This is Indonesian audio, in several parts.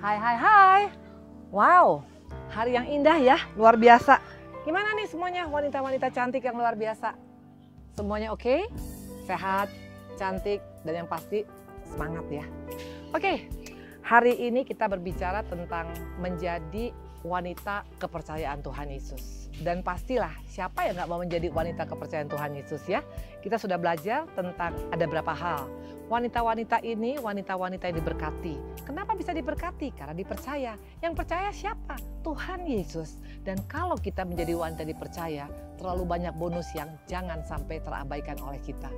Hai, hai, hai. Wow, hari yang indah ya, luar biasa. Gimana nih semuanya wanita-wanita cantik yang luar biasa? Semuanya oke? Sehat, cantik, dan yang pasti semangat ya. Oke, hari ini kita berbicara tentang menjadi wanita kepercayaan Tuhan Yesus. Dan pastilah siapa yang gak mau menjadi wanita kepercayaan Tuhan Yesus ya. Kita sudah belajar tentang ada berapa hal. Wanita-wanita ini wanita-wanita yang diberkati. Kenapa bisa diberkati? Karena dipercaya. Yang percaya siapa? Tuhan Yesus. Dan kalau kita menjadi wanita dipercaya, terlalu banyak bonus yang jangan sampai terabaikan oleh kita.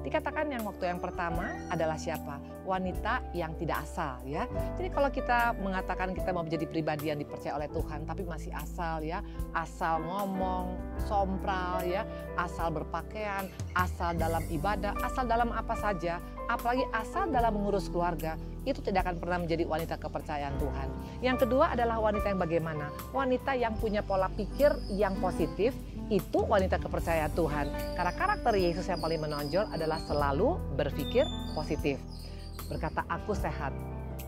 Dikatakan yang waktu yang pertama adalah siapa? Wanita yang tidak asal ya. Jadi kalau kita mengatakan kita mau menjadi pribadi yang dipercaya oleh Tuhan, tapi masih asal ya, asal ngomong, sompral ya, asal berpakaian, asal dalam ibadah, asal dalam apa saja, apalagi asal dalam mengurus keluarga, itu tidak akan pernah menjadi wanita kepercayaan Tuhan. Yang kedua adalah wanita yang bagaimana? Wanita yang punya pola pikir yang positif, itu wanita kepercayaan Tuhan. Karena karakter Yesus yang paling menonjol adalah selalu berpikir positif. Berkata, aku sehat,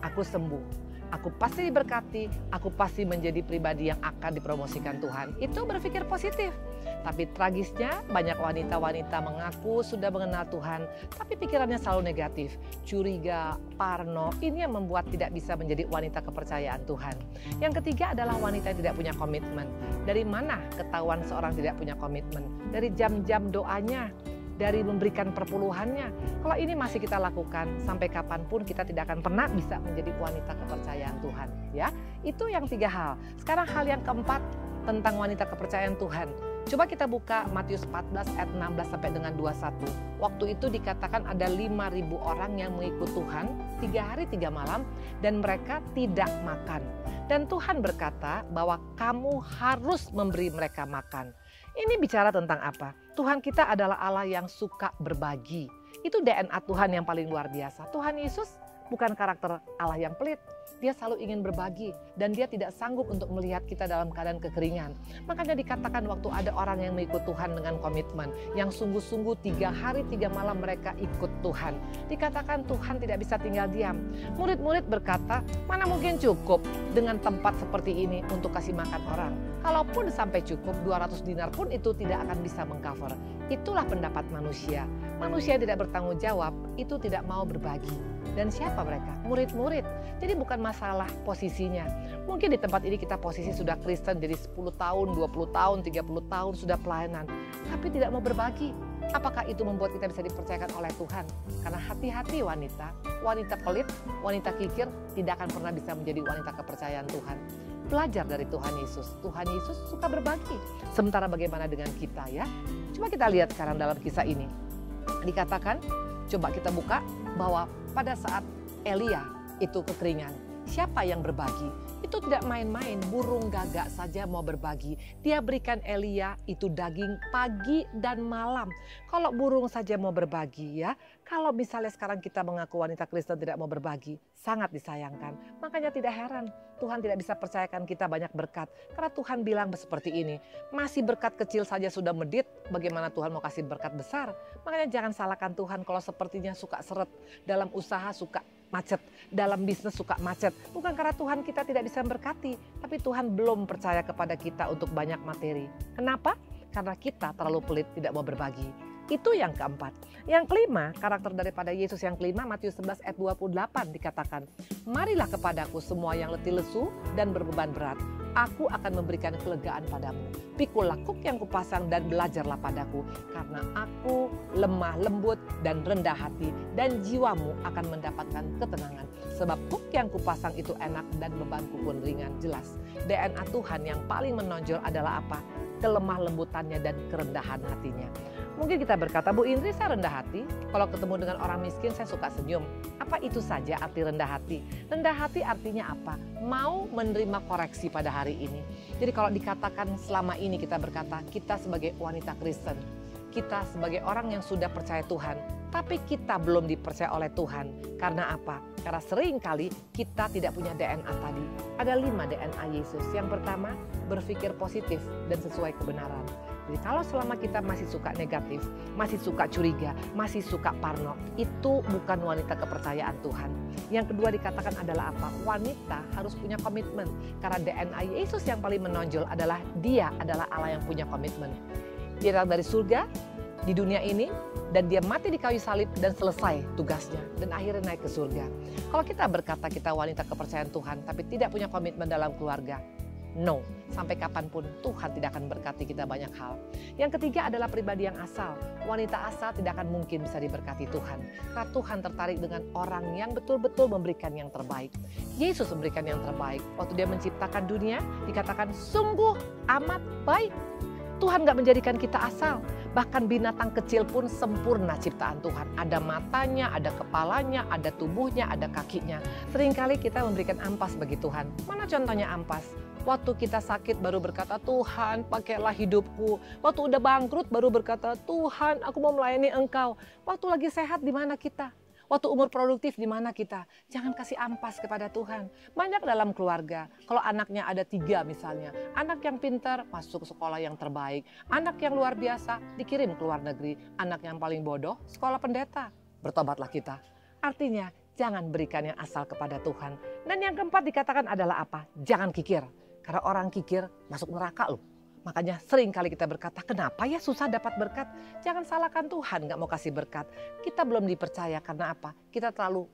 aku sembuh, aku pasti diberkati, aku pasti menjadi pribadi yang akan dipromosikan Tuhan. Itu berpikir positif. Tapi tragisnya banyak wanita-wanita mengaku sudah mengenal Tuhan, tapi pikirannya selalu negatif, curiga, parno. Ini yang membuat tidak bisa menjadi wanita kepercayaan Tuhan. Yang ketiga adalah wanita yang tidak punya komitmen. Dari mana ketahuan seorang tidak punya komitmen? Dari jam-jam doanya, dari memberikan perpuluhannya. Kalau ini masih kita lakukan, sampai kapanpun kita tidak akan pernah bisa menjadi wanita kepercayaan Tuhan. Ya, itu yang tiga hal. Sekarang hal yang keempat tentang wanita kepercayaan Tuhan. Coba kita buka Matius 14 ayat 16 sampai dengan 21. Waktu itu dikatakan ada 5.000 orang yang mengikut Tuhan 3 hari 3 malam dan mereka tidak makan. Dan Tuhan berkata bahwa kamu harus memberi mereka makan. Ini bicara tentang apa? Tuhan kita adalah Allah yang suka berbagi. Itu DNA Tuhan yang paling luar biasa. Tuhan Yesus bukan karakter Allah yang pelit. Dia selalu ingin berbagi dan dia tidak sanggup untuk melihat kita dalam keadaan kekeringan. Makanya dikatakan waktu ada orang yang mengikut Tuhan dengan komitmen, yang sungguh-sungguh 3 hari 3 malam mereka ikut Tuhan. Dikatakan Tuhan tidak bisa tinggal diam. Murid-murid berkata, mana mungkin cukup dengan tempat seperti ini untuk kasih makan orang. Kalaupun sampai cukup 200 dinar pun itu tidak akan bisa mengcover. Itulah pendapat manusia. Manusia yang tidak bertanggung jawab itu tidak mau berbagi. Dan siapa mereka? Murid-murid. Jadi bukan masalah posisinya. Mungkin di tempat ini kita posisi sudah Kristen jadi 10 tahun, 20 tahun, 30 tahun sudah pelayanan. Tapi tidak mau berbagi. Apakah itu membuat kita bisa dipercayakan oleh Tuhan? Karena hati-hati wanita, wanita pelit, wanita kikir tidak akan pernah bisa menjadi wanita kepercayaan Tuhan. Belajar dari Tuhan Yesus. Tuhan Yesus suka berbagi. Sementara bagaimana dengan kita ya? Coba kita lihat sekarang dalam kisah ini. Dikatakan, coba kita buka bahwa pada saat Elia itu kekeringan, siapa yang berbagi? Itu tidak main-main, burung gagak saja mau berbagi. Dia berikan Elia itu daging pagi dan malam. Kalau burung saja mau berbagi ya, kalau misalnya sekarang kita mengaku wanita Kristen tidak mau berbagi, sangat disayangkan. Makanya tidak heran Tuhan tidak bisa percayakan kita banyak berkat. Karena Tuhan bilang seperti ini, masih berkat kecil saja sudah medit, bagaimana Tuhan mau kasih berkat besar? Makanya jangan salahkan Tuhan kalau sepertinya suka seret, dalam usaha suka macet, dalam bisnis suka macet. Bukan karena Tuhan kita tidak bisa berkati, tapi Tuhan belum percaya kepada kita untuk banyak materi. Kenapa? Karena kita terlalu pelit, tidak mau berbagi. Itu yang keempat. Yang kelima, karakter daripada Yesus yang kelima, Matius 11 ayat 28 dikatakan, marilah kepadaku semua yang letih lesu dan berbeban berat. Aku akan memberikan kelegaan padamu. Pikulah kuk yang kupasang dan belajarlah padaku. Karena aku lemah lembut dan rendah hati dan jiwamu akan mendapatkan ketenangan. Sebab kuk yang kupasang itu enak dan bebanku pun ringan. Jelas, DNA Tuhan yang paling menonjol adalah apa? Kelemah lembutannya dan kerendahan hatinya. Mungkin kita berkata, Bu Indri saya rendah hati, kalau ketemu dengan orang miskin saya suka senyum. Apa itu saja arti rendah hati? Rendah hati artinya apa? Mau menerima koreksi pada hari ini. Jadi kalau dikatakan selama ini kita berkata, kita sebagai wanita Kristen, kita sebagai orang yang sudah percaya Tuhan, tapi kita belum dipercaya oleh Tuhan. Karena apa? Karena sering kali kita tidak punya DNA tadi. Ada 5 DNA Yesus. Yang pertama, berpikir positif dan sesuai kebenaran. Jadi kalau selama kita masih suka negatif, masih suka curiga, masih suka parno, itu bukan wanita kepercayaan Tuhan. Yang kedua dikatakan adalah apa? Wanita harus punya komitmen. Karena DNA Yesus yang paling menonjol adalah dia adalah Allah yang punya komitmen. Dia datang dari surga, di dunia ini, dan dia mati di kayu salib dan selesai tugasnya dan akhirnya naik ke surga. Kalau kita berkata kita wanita kepercayaan Tuhan tapi tidak punya komitmen dalam keluarga, no, sampai kapanpun Tuhan tidak akan berkati kita banyak hal. Yang ketiga adalah pribadi yang asal. Wanita asal tidak akan mungkin bisa diberkati Tuhan. Karena Tuhan tertarik dengan orang yang betul-betul memberikan yang terbaik. Yesus memberikan yang terbaik. Waktu dia menciptakan dunia, dikatakan sungguh amat baik. Tuhan gak menjadikan kita asal. Bahkan binatang kecil pun sempurna ciptaan Tuhan. Ada matanya, ada kepalanya, ada tubuhnya, ada kakinya. Seringkali kita memberikan ampas bagi Tuhan. Mana contohnya ampas? Waktu kita sakit baru berkata, Tuhan pakailah hidupku. Waktu udah bangkrut baru berkata, Tuhan aku mau melayani Engkau. Waktu lagi sehat di mana kita? Waktu umur produktif di mana kita? Jangan kasih ampas kepada Tuhan. Banyak dalam keluarga, kalau anaknya ada 3 misalnya. Anak yang pintar masuk sekolah yang terbaik. Anak yang luar biasa dikirim ke luar negeri. Anak yang paling bodoh sekolah pendeta. Bertobatlah kita. Artinya jangan berikan yang asal kepada Tuhan. Dan yang keempat dikatakan adalah apa? Jangan kikir. Karena orang kikir masuk neraka loh. Makanya sering kali kita berkata, kenapa ya susah dapat berkat? Jangan salahkan Tuhan gak mau kasih berkat. Kita belum dipercaya karena apa? Kita terlalu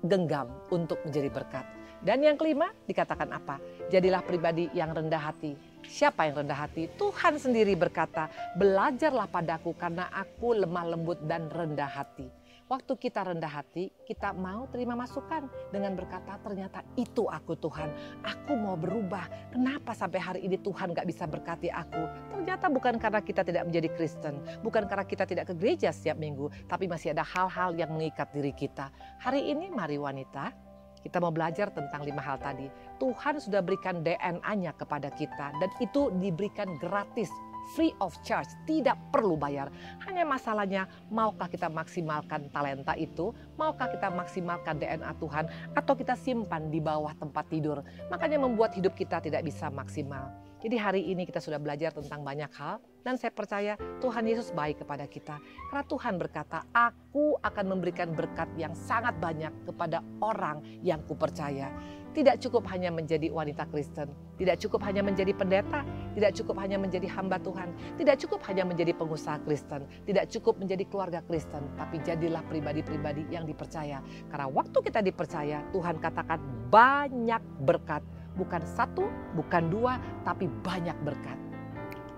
genggam untuk menjadi berkat. Dan yang kelima dikatakan apa? Jadilah pribadi yang rendah hati. Siapa yang rendah hati? Tuhan sendiri berkata, belajarlah padaku karena aku lemah lembut dan rendah hati. Waktu kita rendah hati, kita mau terima masukan dengan berkata, ternyata itu aku Tuhan. Aku mau berubah. Kenapa sampai hari ini Tuhan gak bisa berkati aku? Ternyata bukan karena kita tidak menjadi Kristen. Bukan karena kita tidak ke gereja setiap minggu. Tapi masih ada hal-hal yang mengikat diri kita. Hari ini mari wanita, kita mau belajar tentang 5 hal tadi. Tuhan sudah berikan DNA-nya kepada kita. Dan itu diberikan gratis. Free of charge, tidak perlu bayar. Hanya masalahnya, maukah kita maksimalkan talenta itu? Maukah kita maksimalkan DNA Tuhan? Atau kita simpan di bawah tempat tidur? Makanya membuat hidup kita tidak bisa maksimal. Jadi hari ini kita sudah belajar tentang banyak hal. Dan saya percaya Tuhan Yesus baik kepada kita. Karena Tuhan berkata, aku akan memberikan berkat yang sangat banyak kepada orang yang kupercaya. Tidak cukup hanya menjadi wanita Kristen. Tidak cukup hanya menjadi pendeta. Tidak cukup hanya menjadi hamba Tuhan. Tidak cukup hanya menjadi pengusaha Kristen. Tidak cukup menjadi keluarga Kristen. Tapi jadilah pribadi-pribadi yang dipercaya. Karena waktu kita dipercaya, Tuhan katakan banyak berkat. Bukan 1, bukan 2, tapi banyak berkat.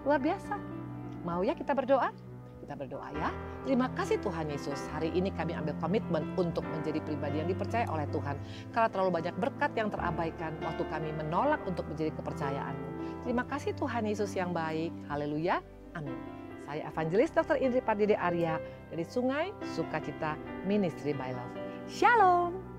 Luar biasa. Mau ya kita berdoa? Kita berdoa ya. Terima kasih Tuhan Yesus. Hari ini kami ambil komitmen untuk menjadi pribadi yang dipercaya oleh Tuhan. Karena terlalu banyak berkat yang terabaikan waktu kami menolak untuk menjadi kepercayaan-Mu. Terima kasih Tuhan Yesus yang baik. Haleluya. Amin. Saya Evangelis Dr. Indri Pardede Arya dari Sungai Sukacita Ministry by Love. Shalom.